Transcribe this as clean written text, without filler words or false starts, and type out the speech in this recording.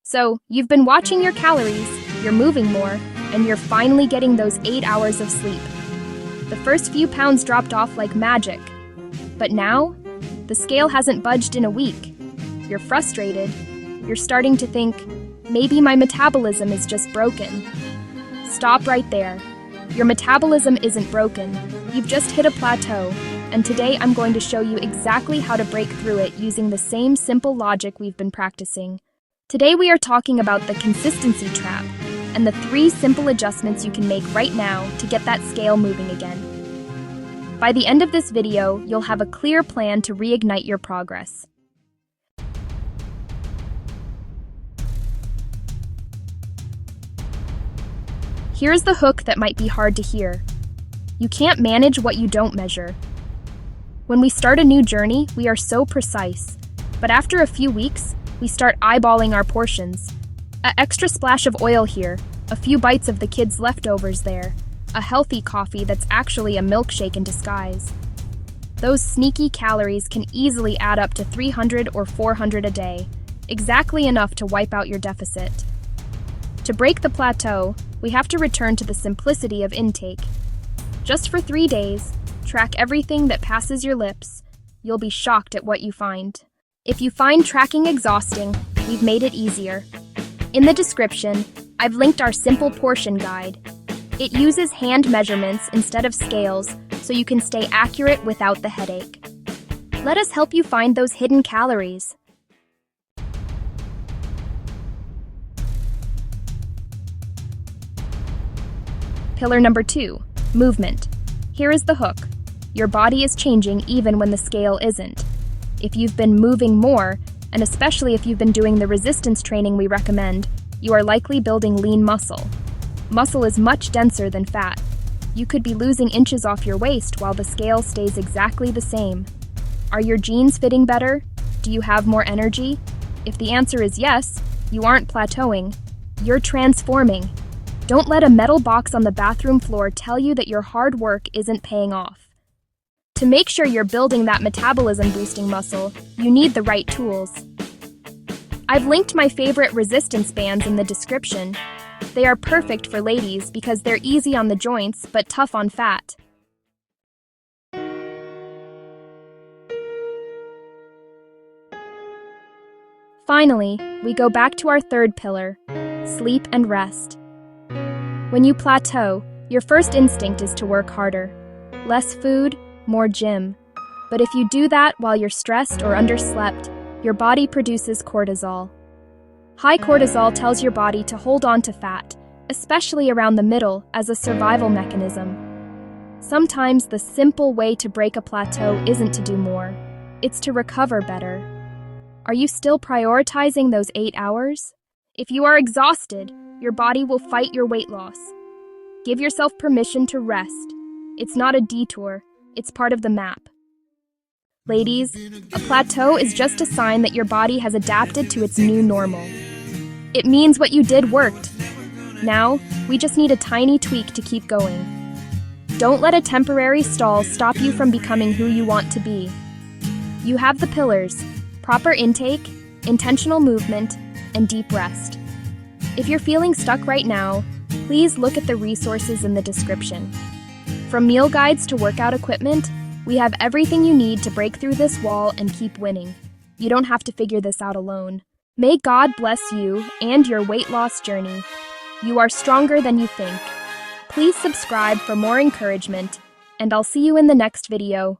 So, you've been watching your calories, you're moving more, and you're finally getting those 8 hours of sleep. The first few pounds dropped off like magic. But now, the scale hasn't budged in a week. You're frustrated. You're starting to think, maybe my metabolism is just broken. Stop right there. Your metabolism isn't broken. You've just hit a plateau, and today I'm going to show you exactly how to break through it using the same simple logic we've been practicing. Today we are talking about the consistency trap and the 3 simple adjustments you can make right now to get that scale moving again. By the end of this video, you'll have a clear plan to reignite your progress. Here's the hook that might be hard to hear. You can't manage what you don't measure. When we start a new journey, we are so precise, but after a few weeks, we start eyeballing our portions. An extra splash of oil here, a few bites of the kids' leftovers there, a healthy coffee that's actually a milkshake in disguise. Those sneaky calories can easily add up to 300 or 400 a day, exactly enough to wipe out your deficit. To break the plateau, we have to return to the simplicity of intake. Just for 3 days, track everything that passes your lips. You'll be shocked at what you find. If you find tracking exhausting, we've made it easier. In the description, I've linked our simple portion guide. It uses hand measurements instead of scales, so you can stay accurate without the headache. Let us help you find those hidden calories. Pillar number 2, movement. Here is the hook. Your body is changing even when the scale isn't. If you've been moving more, and especially if you've been doing the resistance training we recommend, you are likely building lean muscle. Muscle is much denser than fat. You could be losing inches off your waist while the scale stays exactly the same. Are your jeans fitting better? Do you have more energy? If the answer is yes, you aren't plateauing. You're transforming. Don't let a metal box on the bathroom floor tell you that your hard work isn't paying off. To make sure you're building that metabolism-boosting muscle, you need the right tools. I've linked my favorite resistance bands in the description. They are perfect for ladies because they're easy on the joints but tough on fat. Finally, we go back to our third pillar, sleep and rest. When you plateau, your first instinct is to work harder. Less food, more gym. But if you do that while you're stressed or underslept, your body produces cortisol. High cortisol tells your body to hold on to fat, especially around the middle, as a survival mechanism. Sometimes the simple way to break a plateau isn't to do more, it's to recover better. Are you still prioritizing those 8 hours? If you are exhausted, your body will fight your weight loss. Give yourself permission to rest. It's not a detour, it's part of the map. Ladies, a plateau is just a sign that your body has adapted to its new normal. It means what you did worked. Now, we just need a tiny tweak to keep going. Don't let a temporary stall stop you from becoming who you want to be. You have the pillars: proper intake, intentional movement, and deep rest. If you're feeling stuck right now, please look at the resources in the description. From meal guides to workout equipment, we have everything you need to break through this wall and keep winning. You don't have to figure this out alone. May God bless you and your weight loss journey. You are stronger than you think. Please subscribe for more encouragement, and I'll see you in the next video.